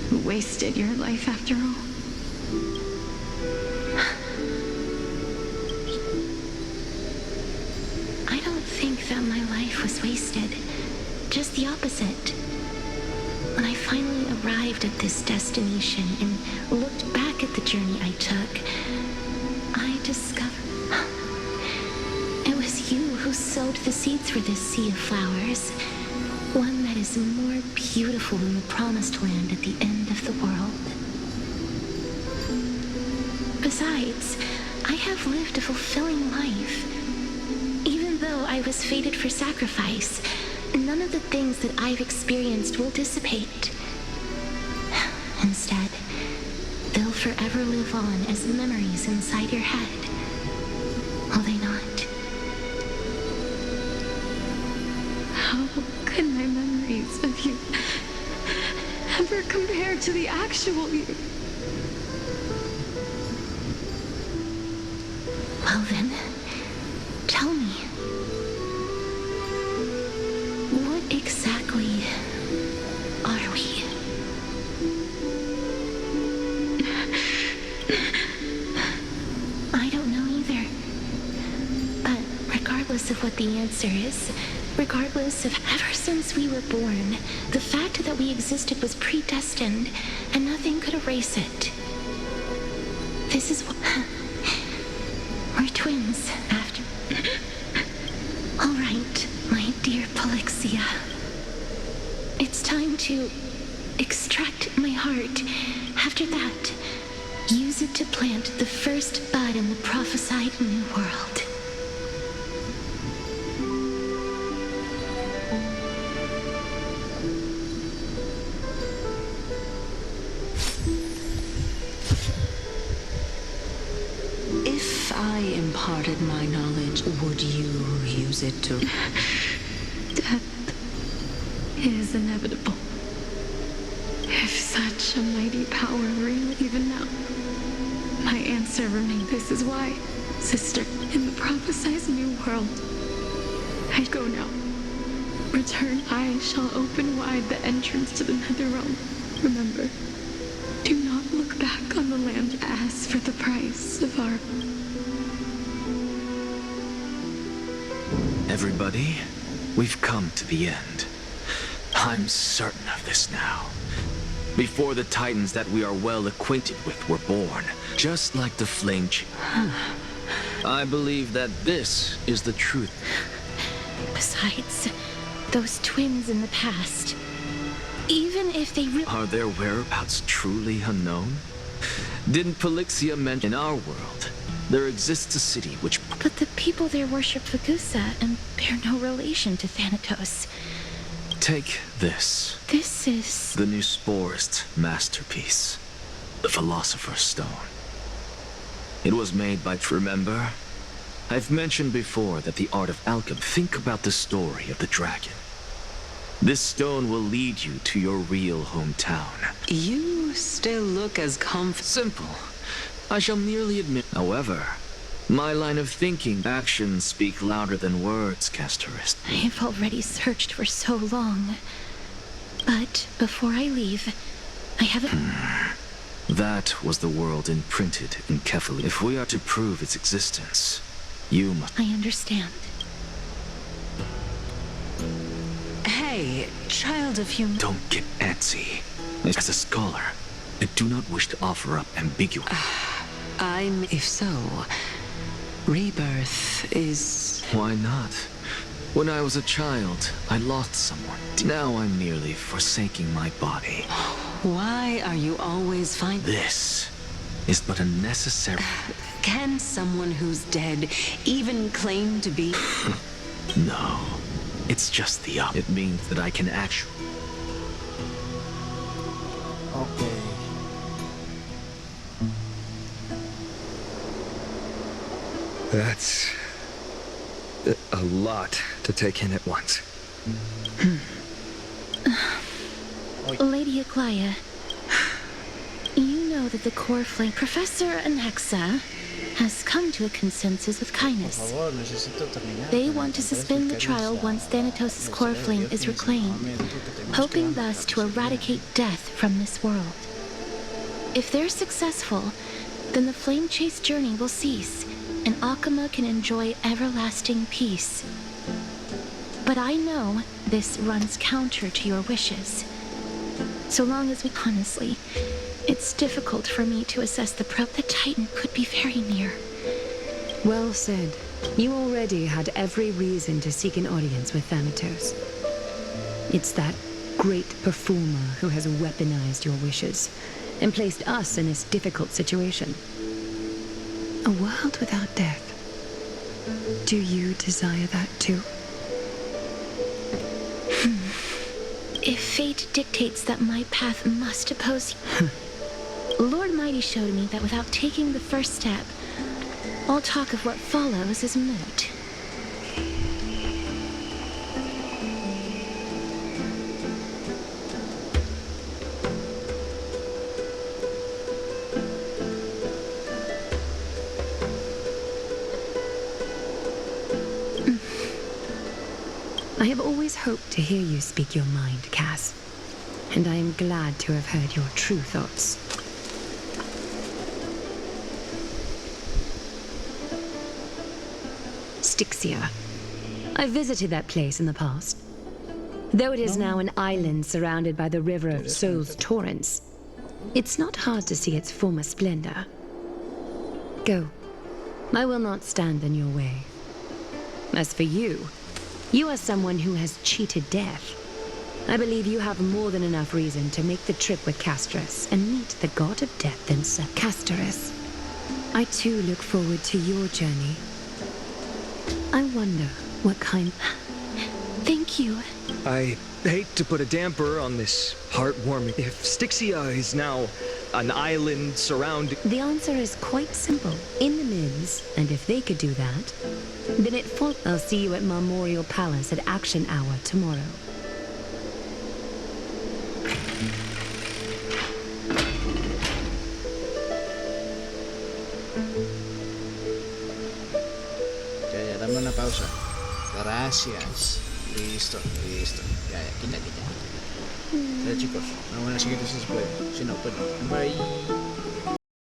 who wasted your life after all. I don't think that my life was wasted. Just the opposite. When I finally arrived at this destination and looked back at the journey I took, I discovered it was you who sowed the seeds for this sea of flowers, one that is more beautiful than the promised land at the end of the world. Besides, I have lived a fulfilling life. Even though I was fated for sacrifice, none of the things that I've experienced will dissipate. Instead, they'll forever live on as memories inside your head. Will they not? How could my memories of you ever compare to the actual you? Well then, tell me. What exactly are we? I don't know either. But regardless of what the answer is, regardless of ever since we were born, the fact that we existed was predestined, and nothing could erase it. This is what... We're twins, after... All right, my dear Polixia. It's time to extract my heart. After that, use it to plant the first bud in the prophesied new world. If I imparted my knowledge, would you use it to... Death is inevitable. If such a mighty power reigned even now, my answer remains. This is why, sister, in the prophesied new world, I go now. Return, I shall open wide the entrance to the nether realm. Remember, do not look back on the land as for the price of our... Everybody, we've come to the end. I'm certain of this now. before the titans that we are well acquainted with were born, just like the flame I believe that this is the truth. Besides, those twins in the past, even if they Are their whereabouts truly unknown? Didn't Polixia mention in our world, there exists a city which... But the people there worship Vagusa and bear no relation to Thanatos. Take this. This is... The new Sporist masterpiece. The Philosopher's Stone. It was made by... Remember? I've mentioned before that the art of alchemy... Think about the story of the dragon. This stone will lead you to your real hometown. You still look as Simple. I shall merely admit... However, my line of thinking, actions speak louder than words, Castorist. I've already searched for so long. But before I leave, I have a... That was the world imprinted in Kefali. If we are to prove its existence, you must... I understand. Hey, child of human... Don't get antsy. As a scholar, I do not wish to offer up ambiguous... If so, rebirth is... Why not? When I was a child, I lost someone. Now I'm merely forsaking my body. Why are you always This is but a necessary... Can someone who's dead even claim to be... No. It's just the It means that I can actually... Okay. That's a lot to take in at once. Lady Aglaya, you know that the core flame... Professor Anexa has come to a consensus with Kindness. They want to suspend the trial once Thanatos' core flame is reclaimed, hoping thus to eradicate death from this world. If they're successful, then the flame chase journey will cease, and Akama can enjoy everlasting peace. But I know this runs counter to your wishes. So long as we... Honestly, it's difficult for me to assess the Titan could be very near. Well said. You already had every reason to seek an audience with Thanatos. It's that great performer who has weaponized your wishes and placed us in this difficult situation. A world without death. Do you desire that too? If fate dictates that my path must oppose... Lord Mighty showed me that without taking the first step, all talk of what follows is moot. I have always hoped to hear you speak your mind, Cass. And I am glad to have heard your true thoughts. Styxia. I visited that place in the past. Though it is now an island surrounded by the river of Soul's torrents, it's not hard to see its former splendor. Go. I will not stand in your way. As for you, you are someone who has cheated death. I believe you have more than enough reason to make the trip with Castorus and meet the god of death himself. Castorus, I too look forward to your journey. I wonder what kind... Thank you. I hate to put a damper on this heartwarming... If Styxia is now an island surrounded... The answer is quite simple. In the Mids, and if they could do that, then it fall... I'll see you at Memorial Palace at Action Hour tomorrow. Ya, dame una pausa. Gracias. Listo, listo. Ya, quita. Ya chicos, bueno, siguiente si se puede. Si no, pues no. Bye.